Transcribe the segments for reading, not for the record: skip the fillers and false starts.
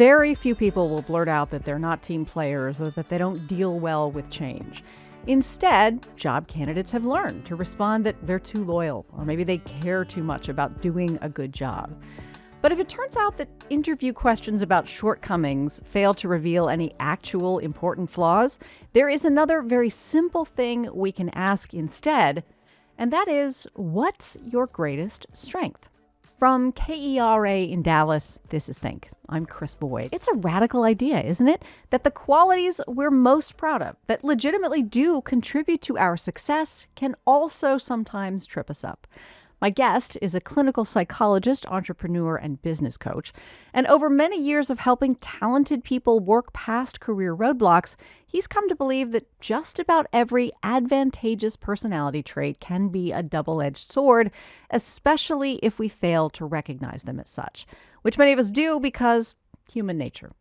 Very few people will blurt out that they're not team players or that they don't deal well with change. Instead, job candidates have learned to respond that they're too loyal or maybe they care too much about doing a good job. But if it turns out that interview questions about shortcomings fail to reveal any actual important flaws, there is another very simple thing we can ask instead, and that is, what's your greatest strength? From KERA in Dallas, this is Think. I'm Krys Boyd. It's a radical idea, isn't it? That the qualities we're most proud of, that legitimately do contribute to our success, can also sometimes trip us up. My guest is a clinical psychologist, entrepreneur, and business coach. And over many years of helping talented people work past career roadblocks, he's come to believe that just about every advantageous personality trait can be a double-edged sword, especially if we fail to recognize them as such, which many of us do because human nature.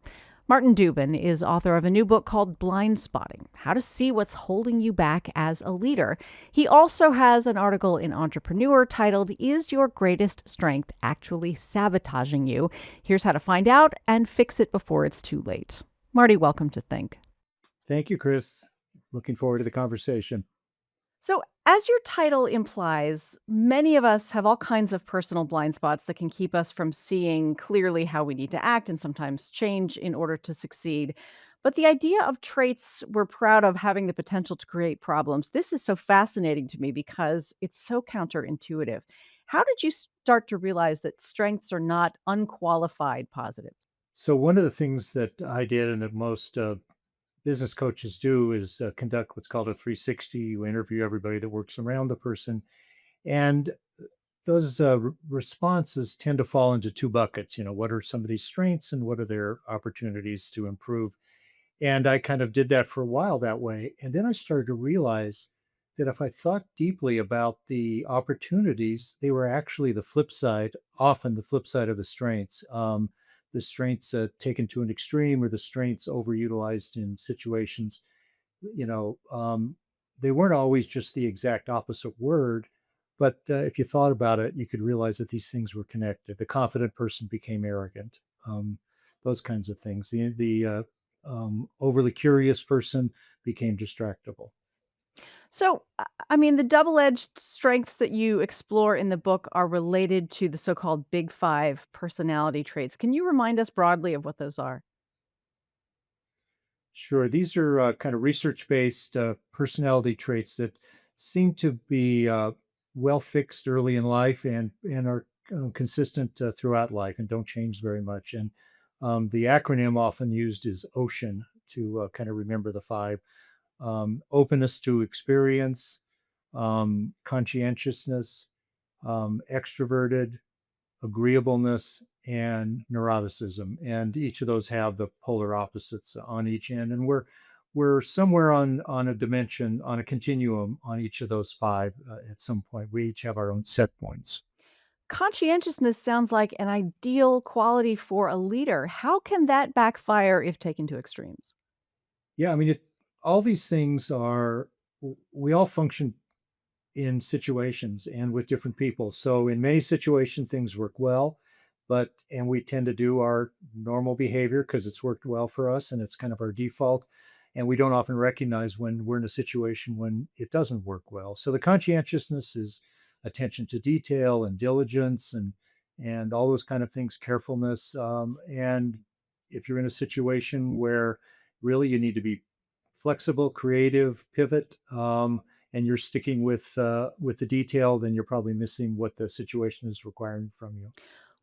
Martin Dubin is author of a new book called Blindspotting: How to See What's Holding You Back as a Leader. He also has an article in Entrepreneur titled, Is Your Greatest Strength Actually Sabotaging You? Here's how to find out and fix it before it's too late. Marty, welcome to Think. Thank you, Krys. Looking forward to the conversation. So, as your title implies, many of us have all kinds of personal blind spots that can keep us from seeing clearly how we need to act and sometimes change in order to succeed. But the idea of traits we're proud of having the potential to create problems, this is so fascinating to me because it's so counterintuitive. How did you start to realize that strengths are not unqualified positives? So, one of the things that I did and that most business coaches do is conduct what's called a 360. You interview everybody that works around the person. And those responses tend to fall into two buckets. You know, what are somebody's strengths and what are their opportunities to improve? And I kind of did that for a while that way. And then I started to realize that if I thought deeply about the opportunities, they were actually the flip side, often the flip side of the strengths taken to an extreme or the strengths overutilized in situations, you know, they weren't always just the exact opposite word. But if you thought about it, you could realize that these things were connected. The confident person became arrogant, those kinds of things. The overly curious person became distractible. So, the double edged strengths that you explore in the book are related to the so called Big Five personality traits. Can you remind us broadly of what those are? Sure, these are kind of research-based personality traits that seem to be well fixed early in life and are consistent throughout life and don't change very much. And the acronym often used is OCEAN to kind of remember the five: openness to experience, conscientiousness, extroverted, agreeableness, and neuroticism. And each of those have the polar opposites on each end. And we're somewhere on a dimension, on a continuum on each of those five at some point. We each have our own set points. Conscientiousness sounds like an ideal quality for a leader. How can that backfire if taken to extremes? Yeah, I mean, all these things are, we all function in situations and with different people. So in many situations, things work well, and we tend to do our normal behavior because it's worked well for us and it's kind of our default. And we don't often recognize when we're in a situation when it doesn't work well. So the conscientiousness is attention to detail and diligence and all those kind of things, carefulness. And if you're in a situation where really you need to be flexible, creative, pivot, and you're sticking with the detail, then you're probably missing what the situation is requiring from you.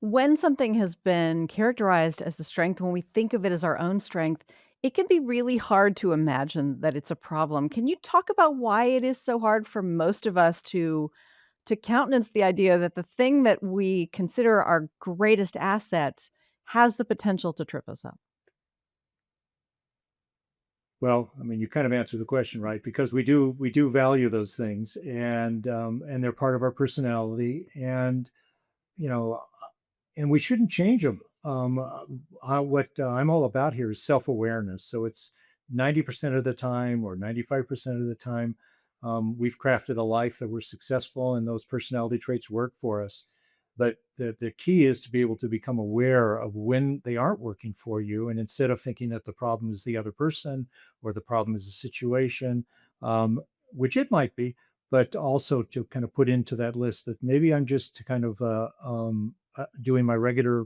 When something has been characterized as a strength, when we think of it as our own strength, it can be really hard to imagine that it's a problem. Can you talk about why it is so hard for most of us to countenance the idea that the thing that we consider our greatest asset has the potential to trip us up? Well, I mean, you kind of answered the question, right? Because we do value those things, and they're part of our personality, and you know, and we shouldn't change them. What I'm all about here is self-awareness. So it's 90% of the time or 95% of the time, we've crafted a life that we're successful and those personality traits work for us. But the key is to be able to become aware of when they aren't working for you. And instead of thinking that the problem is the other person or the problem is the situation, um, which it might be, but also to kind of put into that list that maybe I'm just kind of doing my regular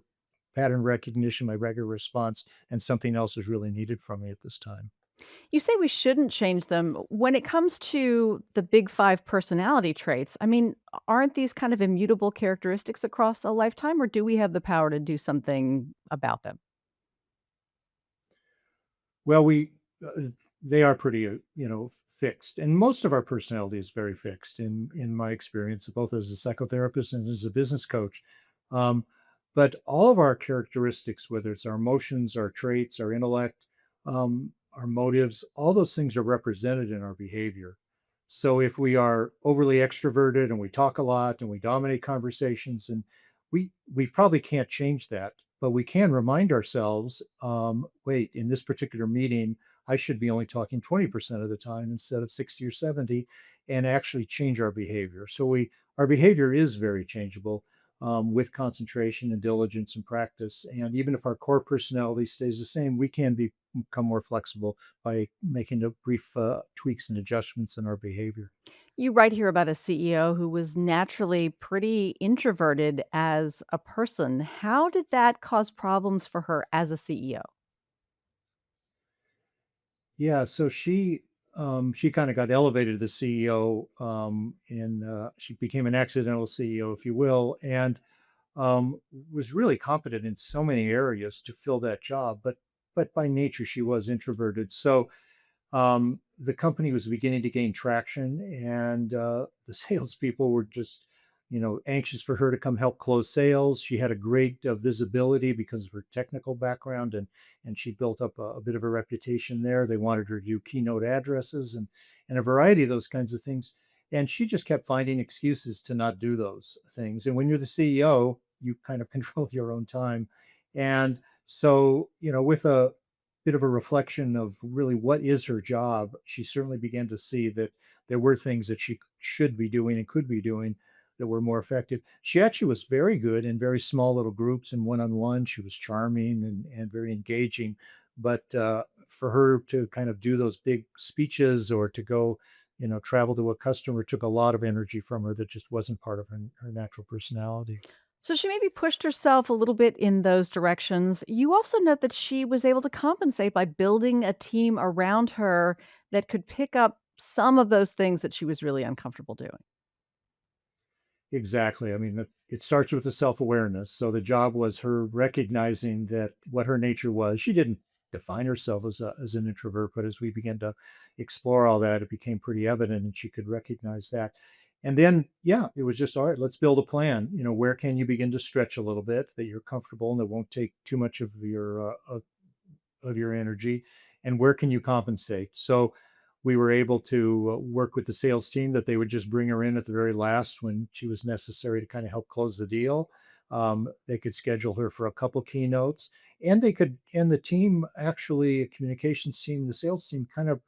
pattern recognition, my regular response, and something else is really needed from me at this time. You say we shouldn't change them. When it comes to the big 5 personality traits, I mean, aren't these kind of immutable characteristics across a lifetime, or do we have the power to do something about them? Well, they are pretty, fixed, and most of our personality is very fixed in my experience, both as a psychotherapist and as a business coach. Um, but all of our characteristics, whether it's our emotions, our traits, our intellect, our motives, all those things are represented in our behavior. So if we are overly extroverted and we talk a lot and we dominate conversations, and we probably can't change that, but we can remind ourselves, wait, in this particular meeting, I should be only talking 20% of the time instead of 60 or 70, and actually change our behavior. So our behavior is very changeable, with concentration and diligence and practice. And even if our core personality stays the same, we can become more flexible by making the brief tweaks and adjustments in our behavior. You write here about a CEO who was naturally pretty introverted as a person. How did that cause problems for her as a CEO? Yeah, so she kind of got elevated to the CEO, and she became an accidental CEO, if you will, and was really competent in so many areas to fill that job. But by nature, she was introverted. So the company was beginning to gain traction, and the salespeople were just, anxious for her to come help close sales. She had a great visibility because of her technical background, and she built up a bit of a reputation there. They wanted her to do keynote addresses and a variety of those kinds of things. And she just kept finding excuses to not do those things. And when you're the CEO, you kind of control your own time. And so, with a bit of a reflection of really what is her job, she certainly began to see that there were things that she should be doing and could be doing that were more effective. She actually was very good in very small little groups and one-on-one. She was charming and very engaging. But for her to kind of do those big speeches or to go, travel to a customer took a lot of energy from her that just wasn't part of her natural personality. So she maybe pushed herself a little bit in those directions. You also note that she was able to compensate by building a team around her that could pick up some of those things that she was really uncomfortable doing. Exactly. I mean, it starts with the self-awareness. So the job was her recognizing that what her nature was. She didn't define herself as an introvert, but as we began to explore all that, it became pretty evident, and she could recognize that. And then, yeah, it was just all right. Let's build a plan. Where can you begin to stretch a little bit that you're comfortable and that won't take too much of your energy, and where can you compensate? So we were able to work with the sales team that they would just bring her in at the very last when she was necessary to kind of help close the deal. They could schedule her for a couple keynotes, and the team actually, a communications team, the sales team, kind of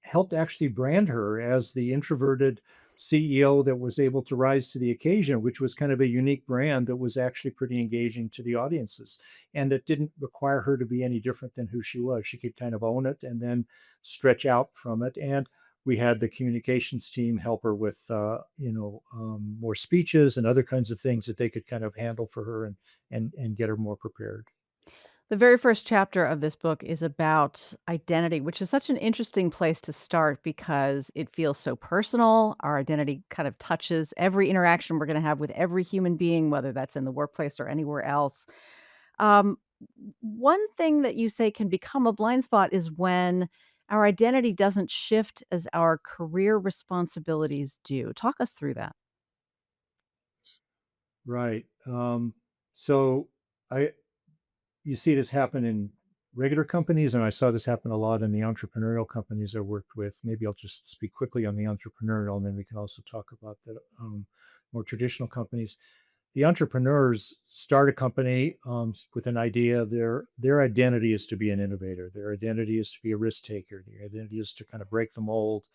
helped actually brand her as the introverted CEO that was able to rise to the occasion, which was kind of a unique brand that was actually pretty engaging to the audiences, and that didn't require her to be any different than who she was. She could kind of own it and then stretch out from it. And we had the communications team help her with, more speeches and other kinds of things that they could kind of handle for her and get her more prepared. The very first chapter of this book is about identity, which is such an interesting place to start because it feels so personal. Our identity kind of touches every interaction we're going to have with every human being, whether that's in the workplace or anywhere else. Um, One thing that you say can become a blind spot is when our identity doesn't shift as our career responsibilities do. Talk us through that. Right. So I you see this happen in regular companies, and I saw this happen a lot in the entrepreneurial companies I worked with. Maybe I'll just speak quickly on the entrepreneurial, and then we can also talk about the more traditional companies. The entrepreneurs start a company with an idea. Their identity is to be an innovator. Their identity is to be a risk taker. Their identity is to kind of break the mold,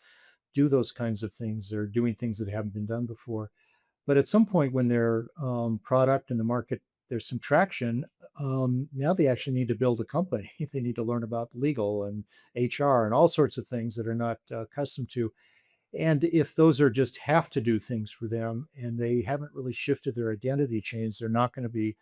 do those kinds of things. They're doing things that haven't been done before. But at some point when their product in the market, there's some traction, now they actually need to build a company. They need to learn about legal and HR and all sorts of things that are not accustomed to. And if those are just have to do things for them and they haven't really shifted their identity change, they're not going to be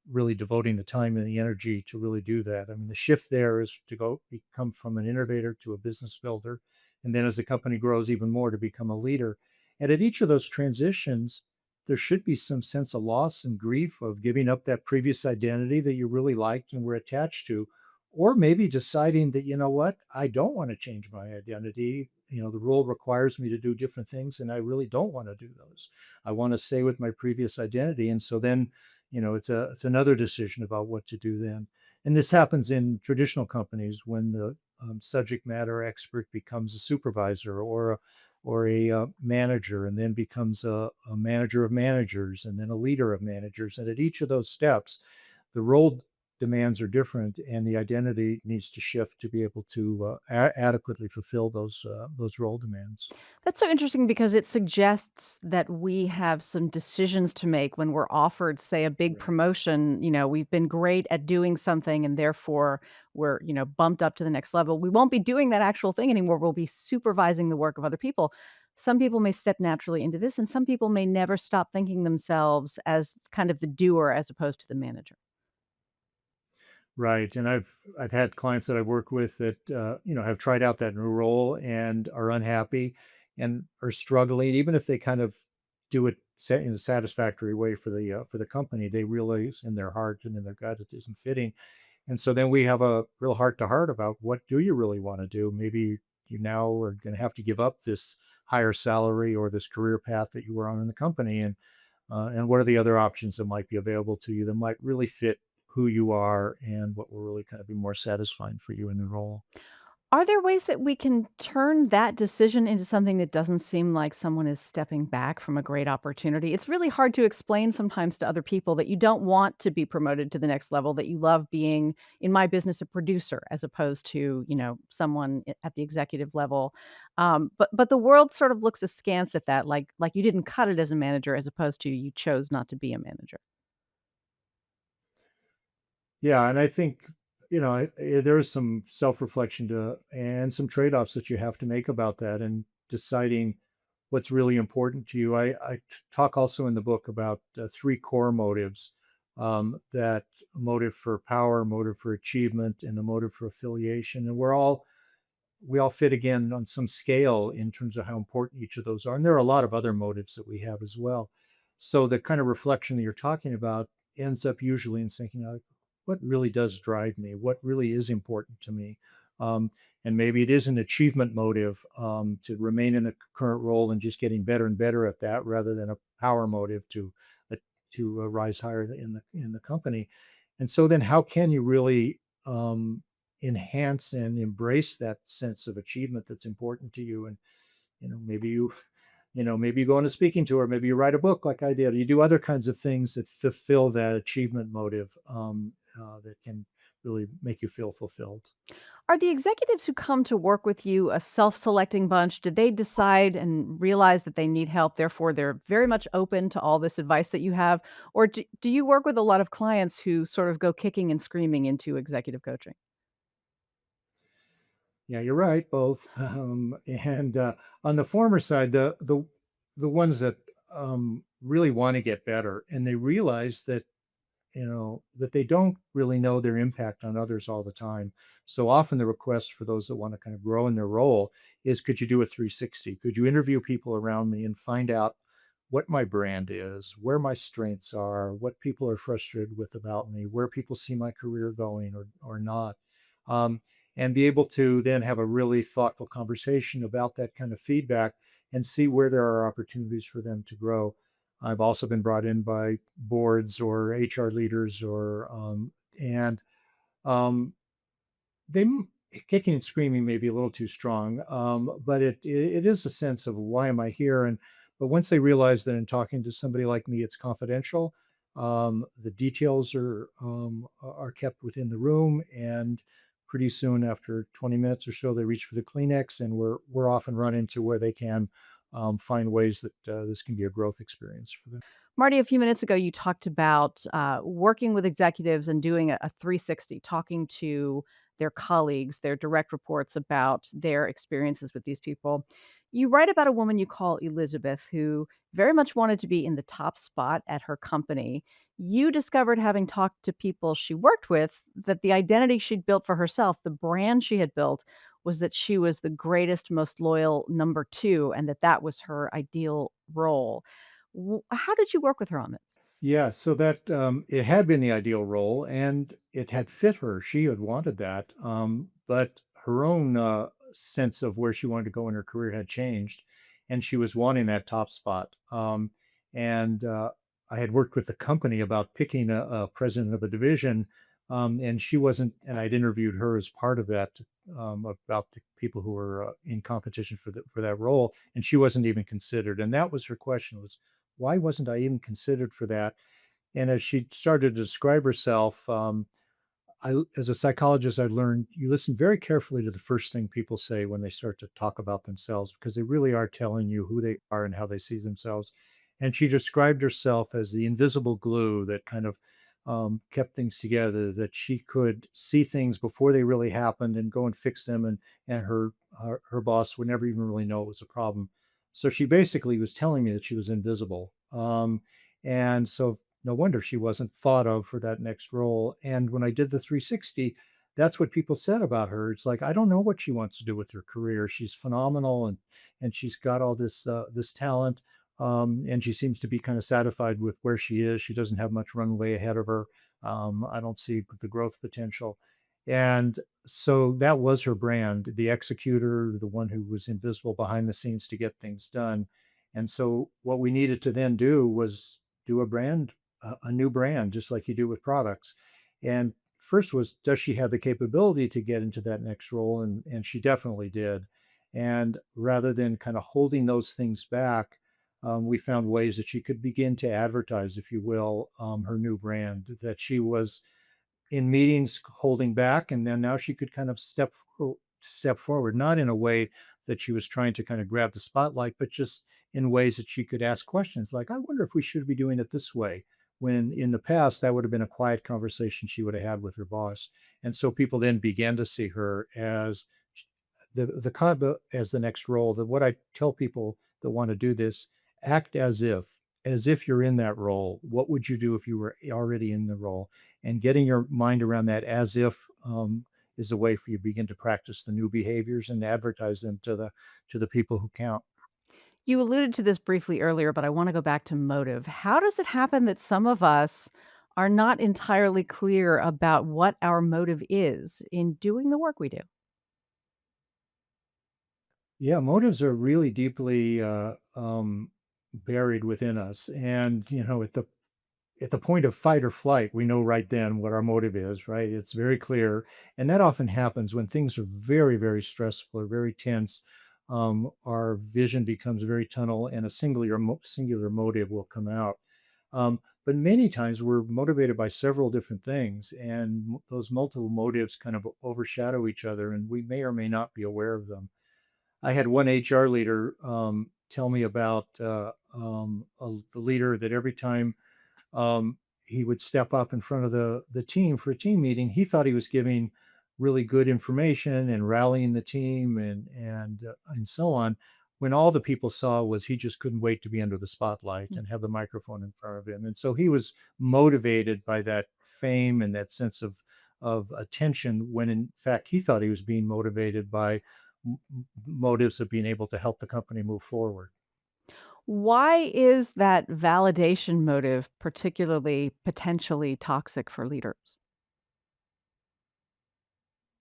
really devoting the time and the energy to really do that. I mean, the shift there is to go become from an innovator to a business builder. And then as the company grows even more, to become a leader. And at each of those transitions, there should be some sense of loss and grief of giving up that previous identity that you really liked and were attached to, or maybe deciding that, you know what, I don't want to change my identity. The role requires me to do different things, and I really don't want to do those. I want to stay with my previous identity. And so then, it's another decision about what to do then. And this happens in traditional companies when the subject matter expert becomes a supervisor or a manager, and then becomes a manager of managers, and then a leader of managers. And at each of those steps, the role demands are different, and the identity needs to shift to be able to adequately fulfill those role demands. That's so interesting because it suggests that we have some decisions to make when we're offered, say, a big Right. promotion. We've been great at doing something and therefore we're, bumped up to the next level. We won't be doing that actual thing anymore. We'll be supervising the work of other people. Some people may step naturally into this, and some people may never stop thinking themselves as kind of the doer as opposed to the manager. Right. And I've had clients that I've worked with that have tried out that new role and are unhappy and are struggling, even if they kind of do it in a satisfactory way for the company. They realize in their heart and in their gut it isn't fitting. And so then we have a real heart to heart about, what do you really want to do? Maybe you now are going to have to give up this higher salary or this career path that you were on in the company, and what are the other options that might be available to you that might really fit who you are and what will really kind of be more satisfying for you in the role. Are there ways that we can turn that decision into something that doesn't seem like someone is stepping back from a great opportunity? It's really hard to explain sometimes to other people that you don't want to be promoted to the next level, that you love being, in my business, a producer as opposed to, someone at the executive level. But the world sort of looks askance at that, like you didn't cut it as a manager as opposed to you chose not to be a manager. Yeah, and I think, there's some self-reflection to and some trade-offs that you have to make about that, and deciding what's really important to you. I talk also in the book about three core motives, that motive for power, motive for achievement, and the motive for affiliation. And we all fit again on some scale in terms of how important each of those are. And there are a lot of other motives that we have as well. So the kind of reflection that you're talking about ends up usually in thinking, what really does drive me? What really is important to me? Um, and maybe it is an achievement motive, to remain in the current role and just getting better and better at that, rather than a power motive uh, to rise higher in the company. And so then, how can you really enhance and embrace that sense of achievement that's important to you? And maybe maybe you go on a speaking tour, maybe you write a book like I did, you do other kinds of things that fulfill that achievement motive, that can really make you feel fulfilled. Are the executives who come to work with you a self-selecting bunch? Did they decide and realize that they need help, therefore they're very much open to all this advice that you have? Or do you work with a lot of clients who sort of go kicking and screaming into executive coaching? Yeah, you're right, both. And on the former side, the ones that really want to get better, and they realize that that they don't really know their impact on others all the time. So often the request for those that want to kind of grow in their role is, could you do a 360? Could you interview people around me and find out what my brand is, where my strengths are, what people are frustrated with about me, where people see my career going or not. Um, and be able to then have a really thoughtful conversation about that kind of feedback and see where there are opportunities for them to grow. I've also been brought in by boards or HR leaders, and um, they kicking and screaming may be a little too strong, but it is a sense of, why am I here? And but once they realize that in talking to somebody like me, it's confidential, the details are kept within the room, and pretty soon, after 20 minutes or so, they reach for the Kleenex, and we're off and running to where they can find ways that this can be a growth experience for them. Marty, a few minutes ago, you talked about working with executives and doing a 360, talking to their colleagues, their direct reports about their experiences with these people. You write about a woman you call Elizabeth who very much wanted to be in the top spot at her company. You discovered, having talked to people she worked with, that the identity she'd built for herself, the brand she had built, was that she was the greatest, most loyal number two, and that that was her ideal role. How did you work with her on this? Yeah, so that it had been the ideal role and it had fit her. She had wanted that, but her own sense of where she wanted to go in her career had changed, and she was wanting that top spot. And I had worked with the company about picking a president of a division, and she wasn't. And I'd interviewed her as part of that about the people who were in competition for that role, and she wasn't even considered. And that was her question: was why wasn't I even considered for that? And as she started to describe herself, as a psychologist, I learned you listen very carefully to the first thing people say when they start to talk about themselves, because they really are telling you who they are and how they see themselves. And she described herself as the invisible glue that kind of kept things together, that she could see things before they really happened and go and fix them. And her boss would never even really know it was a problem. So she basically was telling me that she was invisible. And so no wonder she wasn't thought of for that next role. And when I did the 360, that's what people said about her. It's like, I don't know what she wants to do with her career. She's phenomenal, and she's got all this talent. And she seems to be kind of satisfied with where she is. She doesn't have much runway ahead of her. I don't see the growth potential. And so that was her brand, the executor, the one who was invisible behind the scenes to get things done. And so what we needed to then do was do a new brand, just like you do with products. And first was, does she have the capability to get into that next role? And she definitely did. And rather than kind of holding those things back, we found ways that she could begin to advertise, if you will, her new brand, that she was in meetings holding back, and then now she could kind of step forward, not in a way that she was trying to kind of grab the spotlight, but just in ways that she could ask questions like, I wonder if we should be doing it this way, when in the past that would have been a quiet conversation she would have had with her boss. And so people then began to see her as the kind of as the next role. That what I tell people that want to do this, act as if you're in that role. What would you do if you were already in the role? And getting your mind around that as if is a way for you to begin to practice the new behaviors and advertise them to the people who count. You alluded to this briefly earlier, but I want to go back to motive. How does it happen that some of us are not entirely clear about what our motive is in doing the work we do? Yeah, motives are really deeply buried within us, and at the point of fight or flight, we know right then what our motive is, right? It's very clear. And that often happens when things are very, very stressful or very tense. Our vision becomes very tunnel, and a singular motive will come out. But many times we're motivated by several different things, and those multiple motives kind of overshadow each other, and we may or may not be aware of them. I had one HR leader tell me about the leader that every time he would step up in front of the team for a team meeting. He thought he was giving really good information and rallying the team and so on. When all the people saw was he just couldn't wait to be under the spotlight Mm. and have the microphone in front of him, and so he was motivated by that fame and that sense of attention. When in fact he thought he was being motivated by motives of being able to help the company move forward. Why is that validation motive particularly potentially toxic for leaders?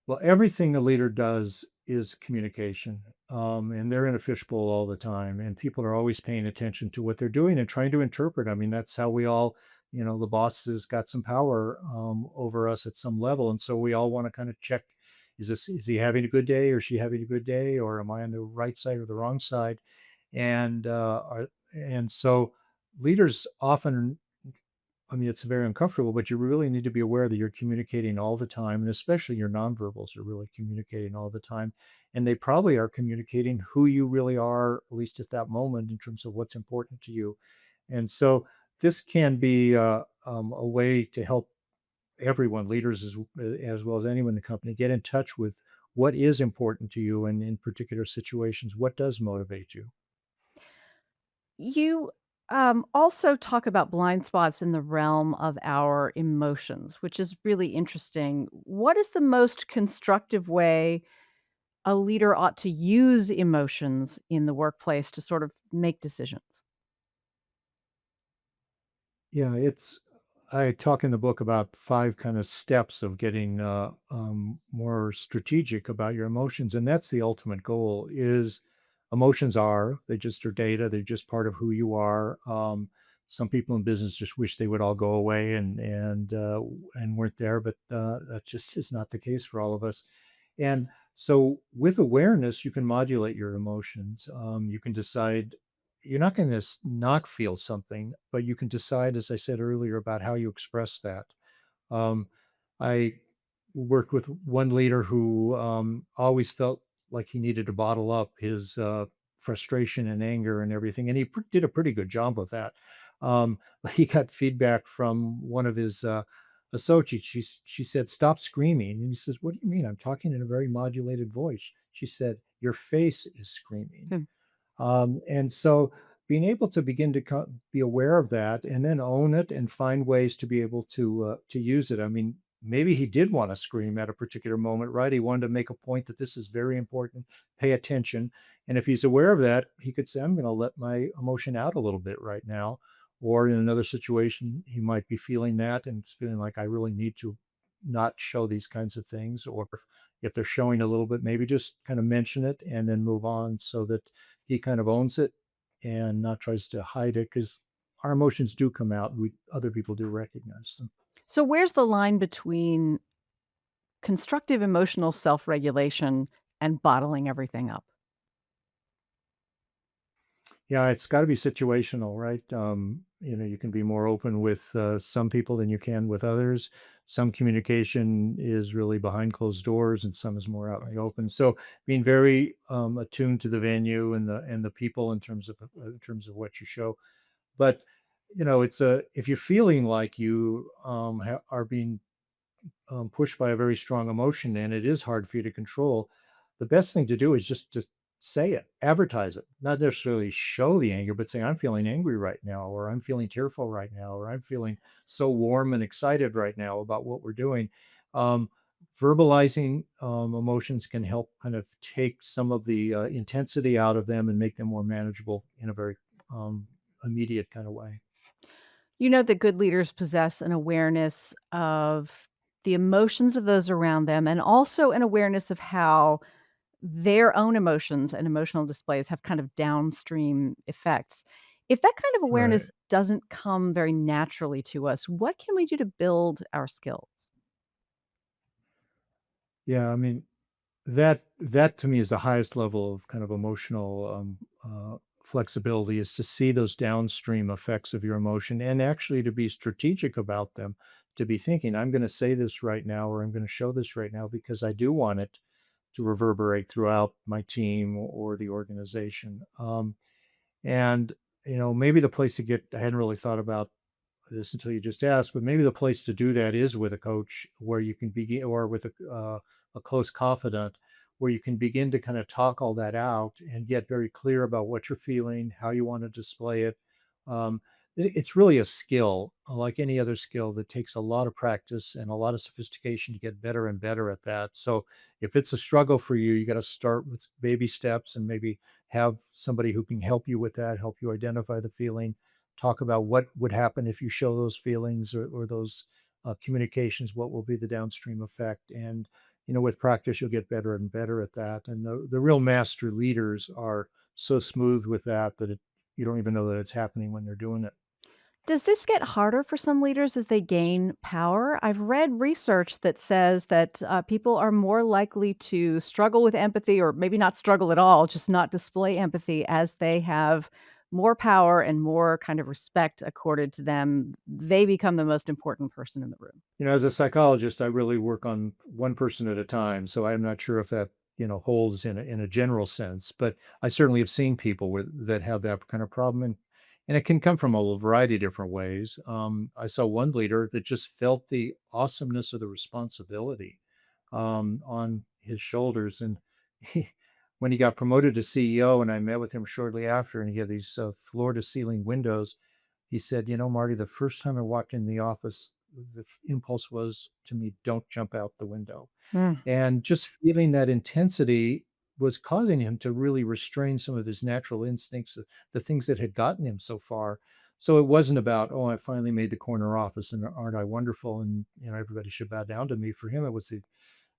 Well, everything a leader does is communication, and they're in a fishbowl all the time, and people are always paying attention to what they're doing and trying to interpret. I mean, that's how we all, the boss has got some power over us at some level, and so we all want to kind of check: is he having a good day, or is she having a good day, or am I on the right side or the wrong side? And so leaders often I mean, it's very uncomfortable, but you really need to be aware that you're communicating all the time, and especially your nonverbals are really communicating all the time. And they probably are communicating who you really are, at least at that moment, in terms of what's important to you. And so this can be a way to help everyone, leaders as well as anyone in the company, get in touch with what is important to you, and in particular situations, what does motivate you. You also talk about blind spots in the realm of our emotions, which is really interesting. What is the most constructive way a leader ought to use emotions in the workplace to sort of make decisions? Yeah, it's I talk in the book about 5 kind of steps of getting, more strategic about your emotions, and that's the ultimate goal. Is emotions they just are data, they're just part of who you are. Some people in business just wish they would all go away and weren't there, but, that just is not the case for all of us. And so with awareness, you can modulate your emotions. You can decide you're not going to not feel something, but you can decide, as I said earlier, about how you express that. Um, I worked with one leader who always felt like he needed to bottle up his frustration and anger and everything, and he did a pretty good job of that. But he got feedback from one of his associates. She said, "Stop screaming," and he says, "What do you mean? I'm talking in a very modulated voice." She said, "Your face is screaming." Hmm. And so being able to begin to be aware of that and then own it and find ways to be able to use it. I mean, maybe he did want to scream at a particular moment, right? He wanted to make a point that this is very important, pay attention. And if he's aware of that, he could say, I'm going to let my emotion out a little bit right now. Or in another situation, he might be feeling that and feeling like I really need to not show these kinds of things. Or if they're showing a little bit, maybe just kind of mention it and then move on so that he kind of owns it and not tries to hide it, because our emotions do come out. We Other people do recognize them. So, where's the line between constructive emotional self regulation and bottling everything up? Yeah, it's got to be situational, right? You can be more open with some people than you can with others. Some communication is really behind closed doors, and some is more out in the open. So, being very attuned to the venue and the people in terms of what you show. But it's a if you're feeling like you are being pushed by a very strong emotion and it is hard for you to control, the best thing to do is just to say it, advertise it, not necessarily show the anger, but say, I'm feeling angry right now, or I'm feeling tearful right now, or I'm feeling so warm and excited right now about what we're doing. Um, Verbalizing emotions can help kind of take some of the intensity out of them and make them more manageable in a very immediate kind of way. You know that good leaders possess an awareness of the emotions of those around them and also an awareness of how their own emotions and emotional displays have kind of downstream effects. If that kind of Right. awareness doesn't come very naturally to us, what can we do to build our skills? Yeah. I mean, that to me is the highest level of kind of emotional, flexibility, is to see those downstream effects of your emotion and actually to be strategic about them, to be thinking, "I'm gonna say this right now, or I'm gonna show this right now because I do want it to reverberate throughout my team or the organization." And, maybe the place to get I hadn't really thought about this until you just asked, but maybe the place to do that is with a coach where you can begin, or with a close confidant, where you can begin to kind of talk all that out and get very clear about what you're feeling, how you want to display it. Um, it's really a skill, like any other skill, that takes a lot of practice and a lot of sophistication to get better and better at that. So if it's a struggle for you, you got to start with baby steps and maybe have somebody who can help you with that, help you identify the feeling, talk about what would happen if you show those feelings, or those communications, what will be the downstream effect. And with practice you'll get better and better at that, and the real master leaders are so smooth with that you don't even know that it's happening when they're doing it. Does this get harder for some leaders as they gain power? I've read research that says that people are more likely to struggle with empathy, or maybe not struggle at all, just not display empathy as they have more power and more kind of respect accorded to them, they become the most important person in the room. As a psychologist, I really work on one person at a time, so I'm not sure if that, holds in a general sense, but I certainly have seen people that have that kind of problem, and it can come from a variety of different ways. I saw one leader that just felt the awesomeness of the responsibility on his shoulders, and he, when he got promoted to CEO, and I met with him shortly after, and he had these floor to ceiling windows. He said, Marty, the first time I walked in the office, the impulse was to me, don't jump out the window. Mm. And just feeling that intensity was causing him to really restrain some of his natural instincts, the things that had gotten him so far. So it wasn't about, oh, I finally made the corner office and aren't I wonderful? And everybody should bow down to me. For him, it was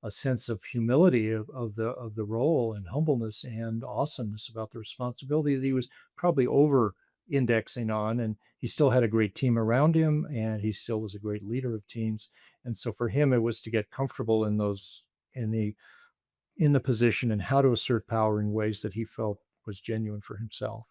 a sense of humility of the role and humbleness and awesomeness about the responsibility that he was probably over indexing on, and he still had a great team around him and he still was a great leader of teams. And so for him it was to get comfortable in the in the position and how to assert power in ways that he felt was genuine for himself.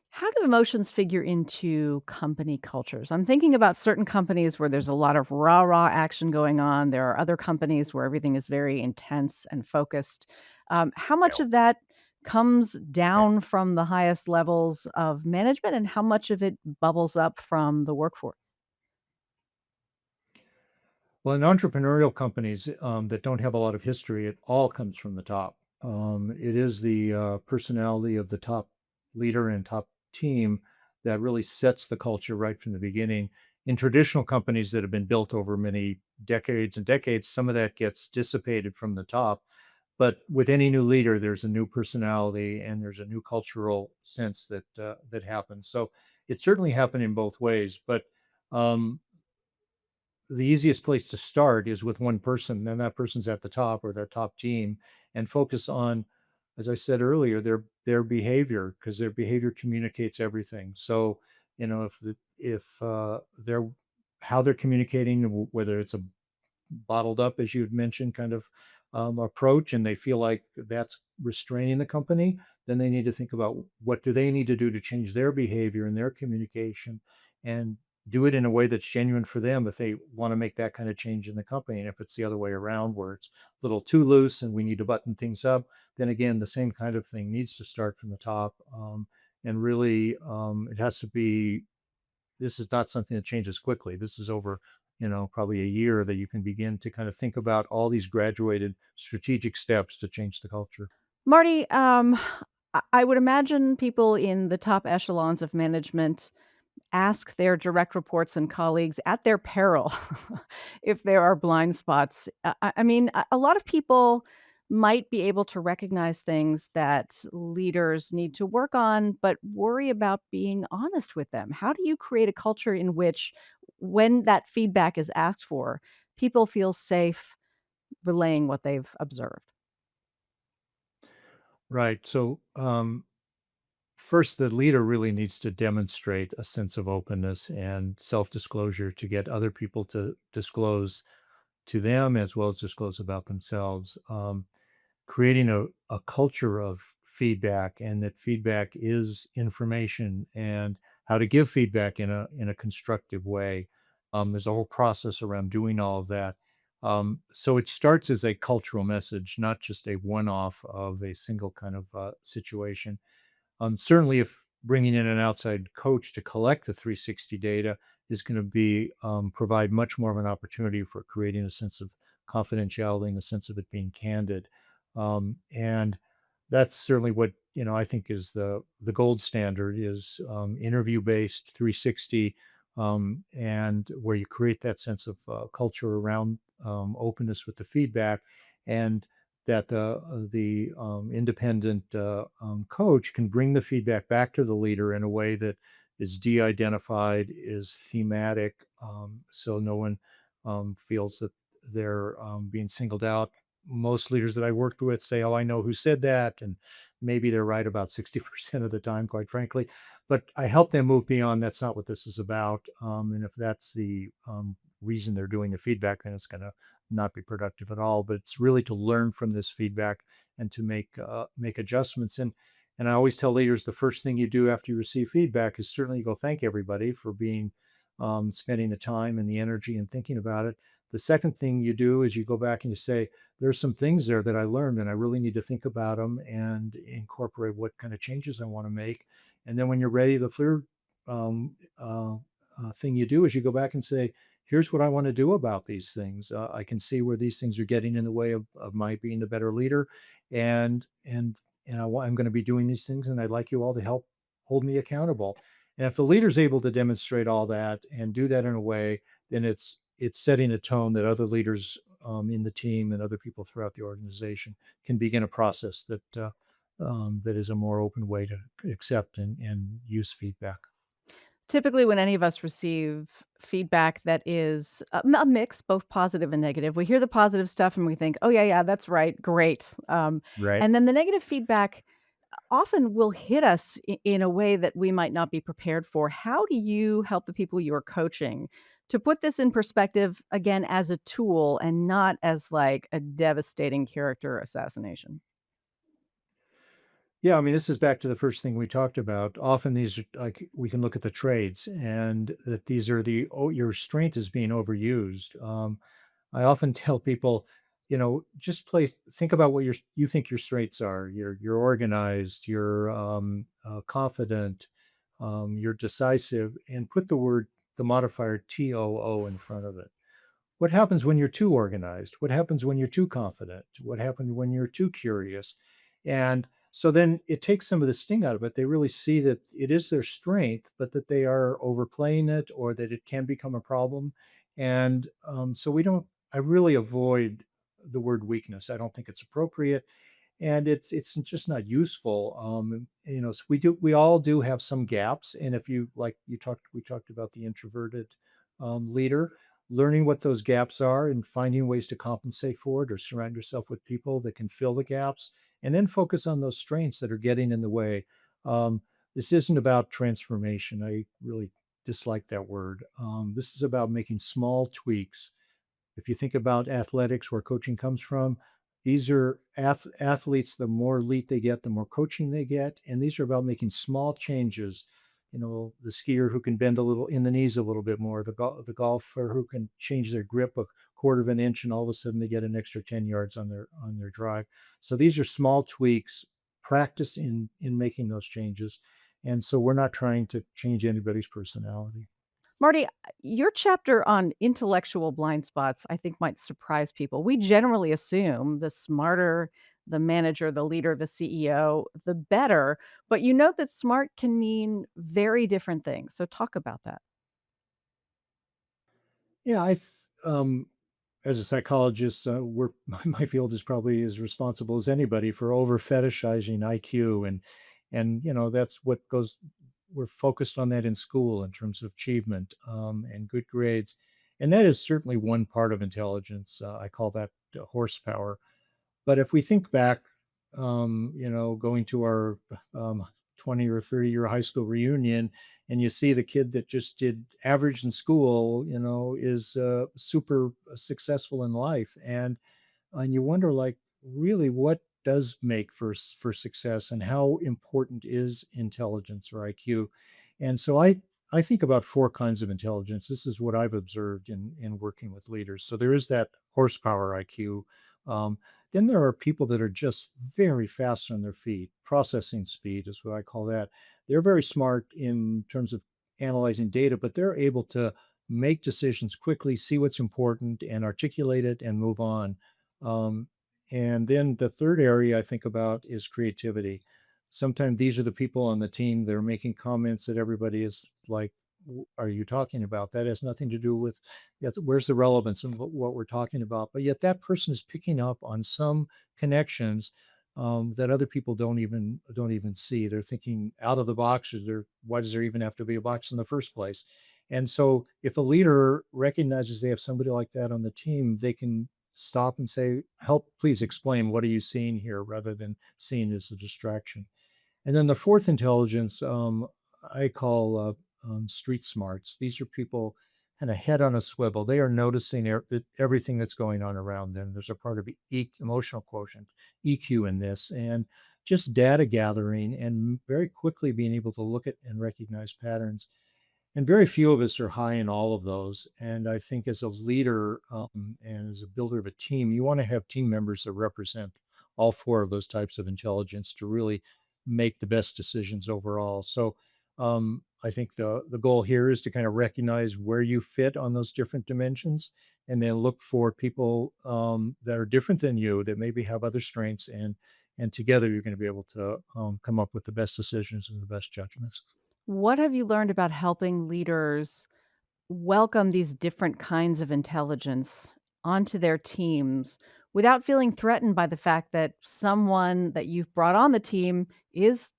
How do emotions figure into company cultures? I'm thinking about certain companies where there's a lot of rah rah action going on. There are other companies where everything is very intense and focused. How much of that comes down from the highest levels of management, and how much of it bubbles up from the workforce? Well, in entrepreneurial companies that don't have a lot of history, it all comes from the top. It is the personality of the top leader and top team that really sets the culture right from the beginning. In traditional companies that have been built over many decades and decades, some of that gets dissipated from the top. But with any new leader, there's a new personality and there's a new cultural sense that happens. So it certainly happened in both ways. But um, the easiest place to start is with one person, then that person's at the top or their top team, and focus on, as I said earlier, their behavior, because their behavior communicates everything. So, if they're how they're communicating, whether it's a bottled up, as you had mentioned, kind of approach, and they feel like that's restraining the company, then they need to think about what do they need to do to change their behavior and their communication, and do it in a way that's genuine for them if they want to make that kind of change in the company. And if it's the other way around, where it's a little too loose and we need to button things up, then again, the same kind of thing needs to start from the top. And really, it has to be this is not something that changes quickly. This is over, probably a year that you can begin to kind of think about all these graduated strategic steps to change the culture. Marty, I would imagine people in the top echelons of management ask their direct reports and colleagues at their peril if there are blind spots. I mean, a lot of people might be able to recognize things that leaders need to work on, but worry about being honest with them. How do you create a culture in which, when that feedback is asked for, people feel safe relaying what they've observed? Right. So, first, the leader really needs to demonstrate a sense of openness and self disclosure to get other people to disclose to them as well as disclose about themselves. Creating a culture of feedback, and that feedback is information, and how to give feedback in a constructive way. There's a whole process around doing all of that. So it starts as a cultural message, not just a one-off of a single kind of situation. Certainly, if bringing in an outside coach to collect the 360 data is going to be provide much more of an opportunity for creating a sense of confidentiality and a sense of it being candid, and that's certainly what I think is the gold standard is interview based 360, and where you create that sense of culture around openness with the feedback, and that the independent coach can bring the feedback back to the leader in a way that is de-identified, is thematic, so no one feels that they're being singled out. Most leaders that I worked with say, "Oh, I know who said that," and maybe they're right about 60% of the time, quite frankly. But I help them move beyond. That's not what this is about. And if that's the reason they're doing the feedback, then it's going to not be productive at all. But it's really to learn from this feedback and to make adjustments. And I always tell leaders the first thing you do after you receive feedback is certainly go thank everybody for being spending the time and the energy and thinking about it. The second thing you do is you go back and you say, there's some things there that I learned and I really need to think about them and incorporate what kind of changes I want to make. And then when you're ready, the third um, thing you do is you go back and say, here's what I want to do about these things. I can see where these things are getting in the way of my being a better leader, and I'm going to be doing these things, and I'd like you all to help hold me accountable. And if the leader's able to demonstrate all that and do that in a way, then it's setting a tone that other leaders in the team and other people throughout the organization can begin a process that is a more open way to accept and use feedback. Typically, when any of us receive feedback that is a mix, both positive and negative, we hear the positive stuff and we think, "Oh, yeah, yeah, that's right, great." Right. And then the negative feedback often will hit us in a way that we might not be prepared for. How do you help the people you are coaching to put this in perspective, again, as a tool and not as like a devastating character assassination? Yeah, I mean, this is back to the first thing we talked about. Often these are like we can look at the trades and that these are your strength is being overused. I often tell people, just think about what you think your strengths are. You're organized, you're confident, you're decisive, and put the modifier TOO in front of it. What happens when you're too organized? What happens when you're too confident? What happens when you're too curious? And so then it takes some of the sting out of it. They really see that it is their strength, but that they are overplaying it or that it can become a problem. And so I really avoid the word weakness. I don't think it's appropriate and it's just not useful. So we all do have some gaps, and if you like we talked about the introverted leader, learning what those gaps are and finding ways to compensate for it, or surround yourself with people that can fill the gaps, and then focus on those strengths that are getting in the way. Um, this isn't about transformation. I really dislike that word. This is about making small tweaks. If you think about athletics, where coaching comes from, these are athletes. The more elite they get, the more coaching they get. And these are about making small changes. The skier who can bend a little in the knees a little bit more, the golfer who can change their grip a quarter of an inch, and all of a sudden they get an extra 10 yards on their drive. So these are small tweaks, practice in making those changes. And so we're not trying to change anybody's personality. Marty, your chapter on intellectual blind spots, I think, might surprise people. We generally assume the smarter the manager, the leader, the CEO, the better. But you note that smart can mean very different things. So talk about that. Yeah, as a psychologist, my field is probably as responsible as anybody for over fetishizing IQ, and that's what goes. We're focused on that in school in terms of achievement and good grades, and that is certainly one part of intelligence. I call that horsepower. But if we think back, going to our 20 or 30-year high school reunion, and you see the kid that just did average in school, is super successful in life, and you wonder, like, really, what does make for success, and how important is intelligence or IQ? And so I think about four kinds of intelligence. This is what I've observed in working with leaders. So there is that horsepower IQ. Um, then there are people that are just very fast on their feet. Processing speed is what I call that. They're very smart in terms of analyzing data, but they're able to make decisions quickly, see what's important, and articulate it and move on. um, and then the third area I think about is creativity. Sometimes these are the people on the team that are making comments that everybody is like, Are you talking about? That has nothing to do with where's the relevance in what we're talking about." But yet that person is picking up on some connections that other people don't even see. They're thinking out of the box. Why does there even have to be a box in the first place? And so if a leader recognizes they have somebody like that on the team, they can stop and say, "Help, please explain, what are you seeing here?" rather than seeing it as a distraction. And then the fourth intelligence, I call street smarts. These are people kind of head on a swivel. They are noticing everything that's going on around them. There's a part of emotional quotient, EQ, in this, and just data gathering and very quickly being able to look at and recognize patterns. And very few of us are high in all of those. And I think as a leader and as a builder of a team, you want to have team members that represent all four of those types of intelligence to really make the best decisions overall. So I think the goal here is to kind of recognize where you fit on those different dimensions, and then look for people that are different than you that maybe have other strengths, and together you're going to be able to come up with the best decisions and the best judgments. What have you learned about helping leaders welcome these different kinds of intelligence onto their teams without feeling threatened by the fact that someone that you've brought on the team is,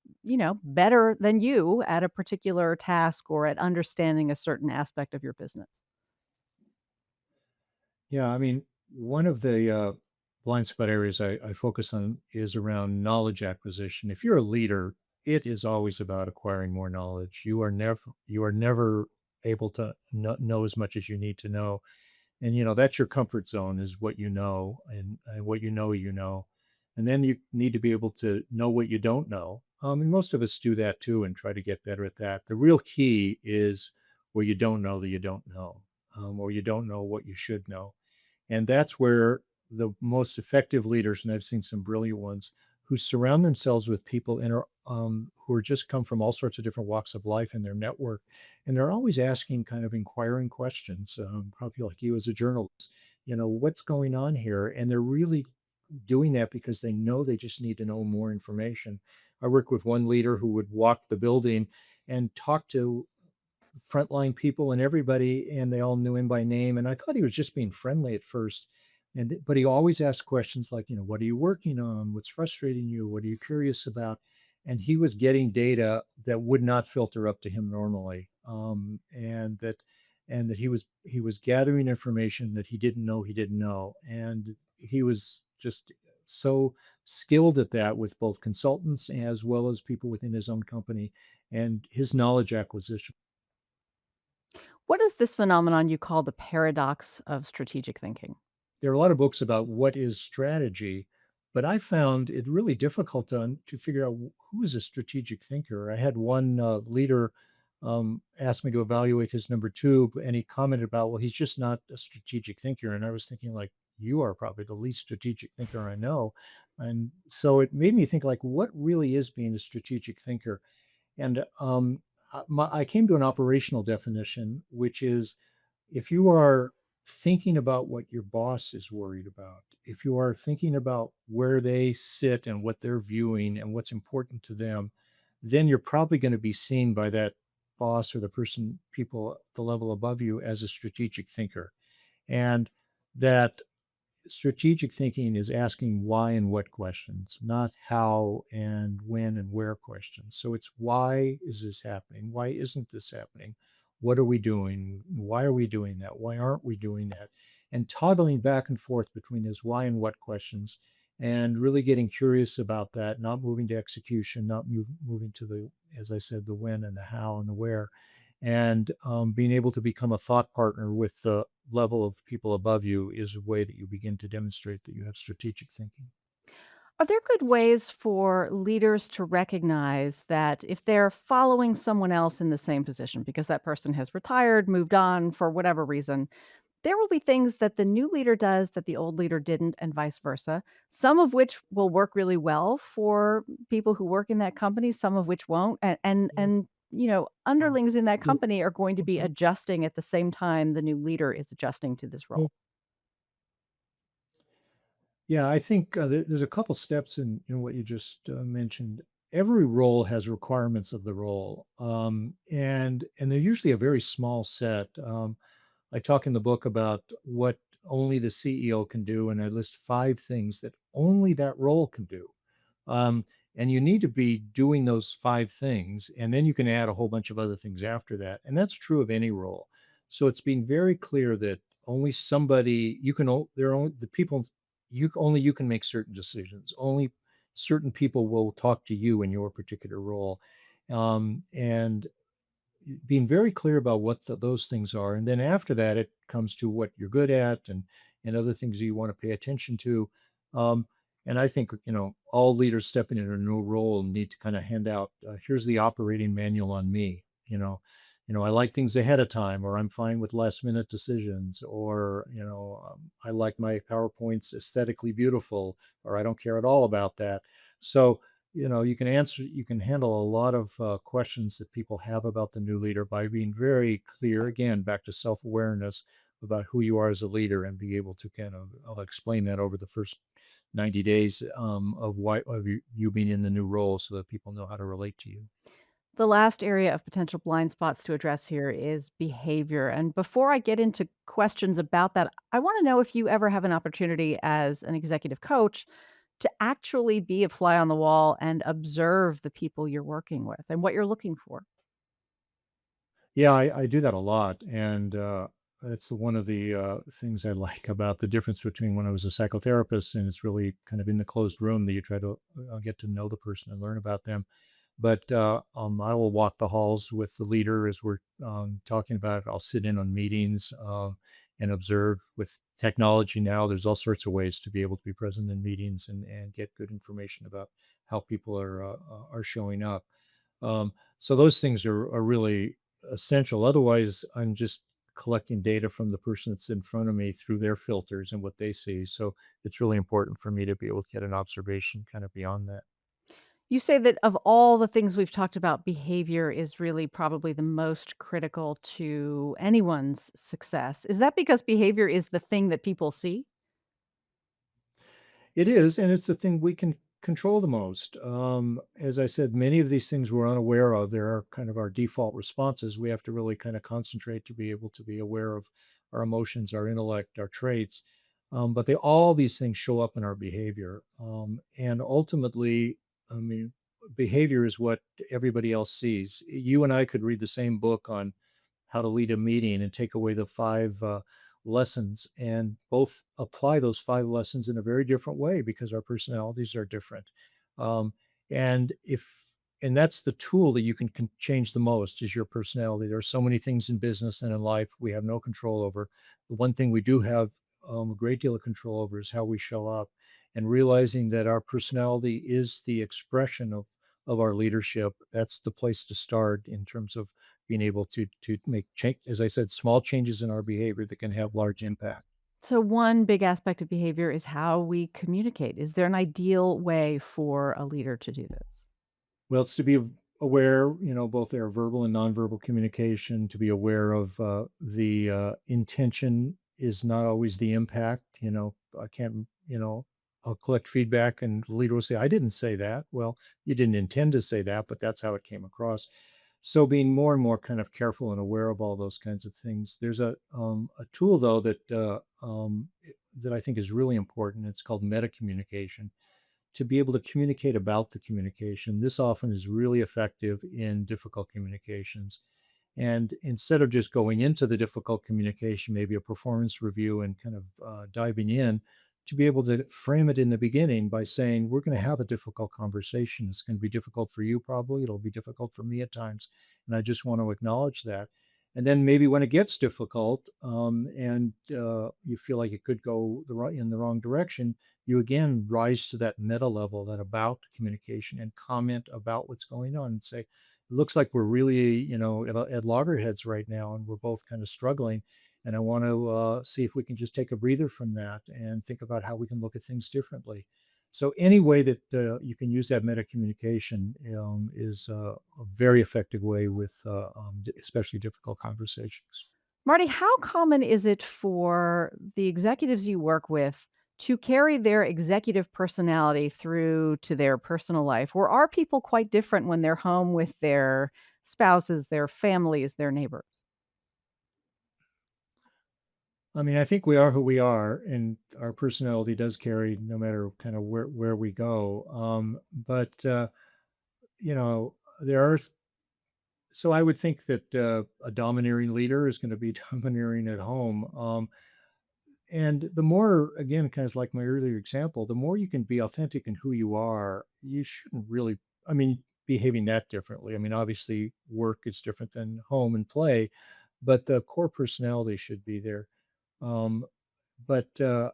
better than you at a particular task or at understanding a certain aspect of your business? Yeah, I mean, one of the blind spot areas I focus on is around knowledge acquisition. If you're a leader, it is always about acquiring more knowledge. You are never able to know as much as you need to know, and that's your comfort zone is what you know, and what you know, and then you need to be able to know what you don't know. And most of us do that too, and try to get better at that. The real key is where you don't know that you don't know, or you don't know what you should know, and that's where the most effective leaders, and I've seen some brilliant ones, who surround themselves with people and are who are just come from all sorts of different walks of life in their network, and they're always asking kind of inquiring questions, probably like you as a journalist. What's going on here? And they're really doing that because they know they just need to know more information. I work with one leader who would walk the building and talk to frontline people and everybody, and they all knew him by name. And I thought he was just being friendly at first, but he always asked questions like, what are you working on? What's frustrating you? What are you curious about? And he was getting data that would not filter up to him normally, and that he was gathering information that he didn't know, and he was just so skilled at that with both consultants as well as people within his own company, and his knowledge acquisition. What is this phenomenon you call the paradox of strategic thinking? There are a lot of books about what is strategy, but I found it really difficult to figure out who is a strategic thinker. I had one leader ask me to evaluate his number two, and he commented about, well, he's just not a strategic thinker. And I was thinking, like, you are probably the least strategic thinker I know. And so it made me think, like, what really is being a strategic thinker? And I came to an operational definition, which is if you are thinking about what your boss is worried about, if you are thinking about where they sit and what they're viewing and what's important to them, then you're probably going to be seen by that boss or the people at the level above you as a strategic thinker. And that strategic thinking is asking why and what questions, not how and when and where questions. So it's, why is this happening? Why isn't this happening? What are we doing? Why are we doing that? Why aren't we doing that? And toggling back and forth between those why and what questions, and really getting curious about that, not moving to execution, not moving to the, as I said, the when and the how and the where, and being able to become a thought partner with the level of people above you is a way that you begin to demonstrate that you have strategic thinking. Are there good ways for leaders to recognize that if they're following someone else in the same position because that person has retired, moved on for whatever reason, there will be things that the new leader does that the old leader didn't, and vice versa, some of which will work really well for people who work in that company, some of which won't. And underlings in that company are going to be adjusting at the same time the new leader is adjusting to this role. Yeah, I think there's a couple steps in what you just mentioned. Every role has requirements of the role, and they're usually a very small set. I talk in the book about what only the CEO can do, and I list 5 things that only that role can do. Um, and you need to be doing those 5 things, and then you can add a whole bunch of other things after that. And that's true of any role. So it's being very clear that only somebody you can, there are only the people you can make certain decisions. Only certain people will talk to you in your particular role. And being very clear about what those things are, and then after that it comes to what you're good at, and other things that you want to pay attention to, um, And I think, all leaders stepping into a new role need to kind of hand out, here's the operating manual on me. I like things ahead of time, or I'm fine with last minute decisions, or, I like my PowerPoints aesthetically beautiful, or I don't care at all about that. So, you can handle a lot of questions that people have about the new leader by being very clear, again, back to self awareness about who you are as a leader, and be able to kind of, I'll explain that over the first 90 days of why of you being in the new role, so that people know how to relate to you. The last area of potential blind spots to address here is behavior. And before I get into questions about that, I want to know if you ever have an opportunity as an executive coach to actually be a fly on the wall and observe the people you're working with and what you're looking for. Yeah, I do that a lot, and that's one of the things I like about the difference between when I was a psychotherapist, and it's really kind of in the closed room that you try to get to know the person and learn about them. But I will walk the halls with the leader as we're talking about it. I'll sit in on meetings and observe. With technology now, there's all sorts of ways to be able to be present in meetings and get good information about how people are showing up. So those things are really essential. Otherwise, I'm just collecting data from the person that's in front of me through their filters and what they see. So it's really important for me to be able to get an observation kind of beyond that. You say that of all the things we've talked about, behavior is really probably the most critical to anyone's success. Is that because behavior is the thing that people see? It is, and it's the thing we can control the most. As I said, many of these things we're unaware of. There are kind of our default responses. We have to really kind of concentrate to be able to be aware of our emotions, our intellect, our traits. But all these things show up in our behavior. And ultimately, I mean, behavior is what everybody else sees. You and I could read the same book on how to lead a meeting and take away the five lessons and both apply those five lessons in a very different way because our personalities are different. Um, and if and that's the tool that you can change the most is your personality. There are so many things in business and in life we have no control over. The one thing we do have a great deal of control over is how we show up, and realizing that our personality is the expression of our leadership. That's the place to start in terms of being able to make change, as I said, small changes in our behavior that can have large impact. So, one big aspect of behavior is how we communicate. Is there an ideal way for a leader to do this? Well, it's to be aware, both their verbal and nonverbal communication, to be aware of the intention is not always the impact. I can't, I'll collect feedback and the leader will say, I didn't say that. Well, you didn't intend to say that, but that's how it came across. So being more and more kind of careful and aware of all those kinds of things. There's a tool though that I think is really important. It's called meta communication, to be able to communicate about the communication. This often is really effective in difficult communications. And instead of just going into the difficult communication, maybe a performance review and kind of diving in, to be able to frame it in the beginning by saying, we're going to have a difficult conversation. It's going to be difficult for you, probably. It'll be difficult for me at times. And I just want to acknowledge that. And then maybe when it gets difficult and you feel like it could go in the wrong direction, you again rise to that meta level, that about communication, and comment about what's going on and say, it looks like we're really, at loggerheads right now, and we're both kind of struggling. And I want to see if we can just take a breather from that and think about how we can look at things differently. So any way that you can use that meta communication is a very effective way with especially difficult conversations. Marty, how common is it for the executives you work with to carry their executive personality through to their personal life? Or are people quite different when they're home with their spouses, their families, their neighbors? I mean, I think we are who we are, and our personality does carry no matter kind of where we go. But you know, there are. So I would think that a domineering leader is going to be domineering at home. And the more, again, kind of like my earlier example, the more you can be authentic in who you are, you shouldn't really. I mean, behaving that differently. I mean, obviously, work is different than home and play, but the core personality should be there. Um, But I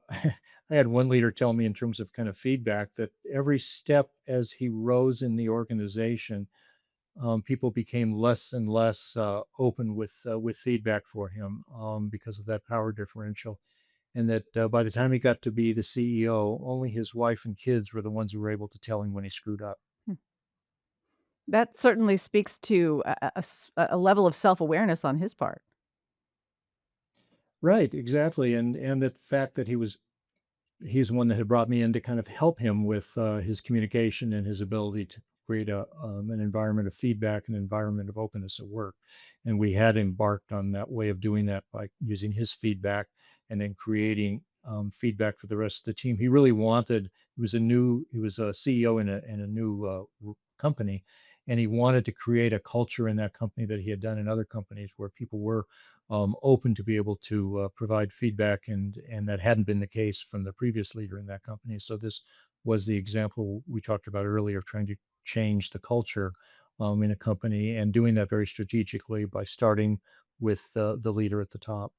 had one leader tell me in terms of kind of feedback that every step as he rose in the organization, people became less and less open with feedback for him because of that power differential. And that by the time he got to be the CEO, only his wife and kids were the ones who were able to tell him when he screwed up. Hmm. That certainly speaks to a level of self-awareness on his part. Right, exactly. And the fact that he's the one that had brought me in to kind of help him with his communication and his ability to create an environment of feedback, an environment of openness at work. And we had embarked on that way of doing that by using his feedback and then creating feedback for the rest of the team. He really wanted, he was a CEO in a new company, and he wanted to create a culture in that company that he had done in other companies where people were open to be able to provide feedback, and that hadn't been the case from the previous leader in that company. So this was the example we talked about earlier of trying to change the culture in a company and doing that very strategically by starting with the leader at the top.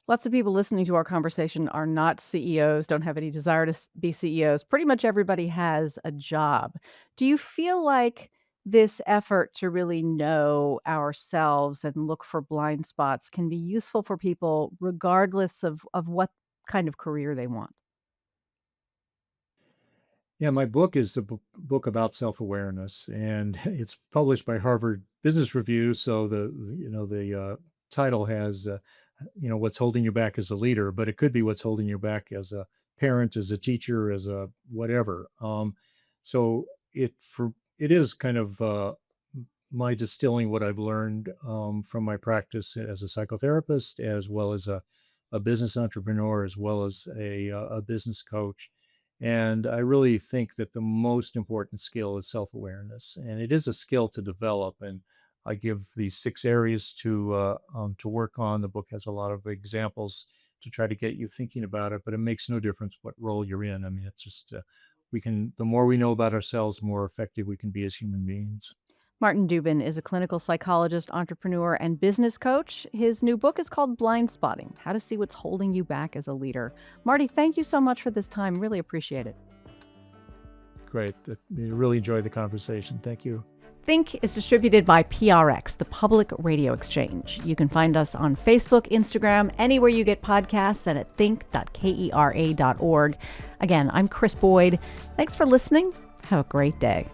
Lots of people listening to our conversation are not CEOs, don't have any desire to be CEOs. Pretty much everybody has a job. Do you feel like this effort to really know ourselves and look for blind spots can be useful for people regardless of what kind of career they want? Yeah, my book is a book about self-awareness, and it's published by Harvard Business Review. So the title has what's holding you back as a leader, but it could be what's holding you back as a parent, as a teacher, as a whatever. So it is kind of my distilling what I've learned from my practice as a psychotherapist, as well as a business entrepreneur, as well as a business coach. And I really think that the most important skill is self awareness, and it is a skill to develop. And I give these 6 areas to work on. The book has a lot of examples to try to get you thinking about it, but it makes no difference what role you're in. I mean, it's just we can the more we know about ourselves, the more effective we can be as human beings. Martin Dubin is a clinical psychologist, entrepreneur, and business coach. His new book is called Blindspotting: How to See What's Holding You Back as a Leader. Marty, thank you so much for this time. Really appreciate it. Great. Really enjoyed the conversation. Thank you. Think is distributed by PRX, the Public Radio Exchange. You can find us on Facebook, Instagram, anywhere you get podcasts, and at think.kera.org. Again, I'm Krys Boyd. Thanks for listening. Have a great day.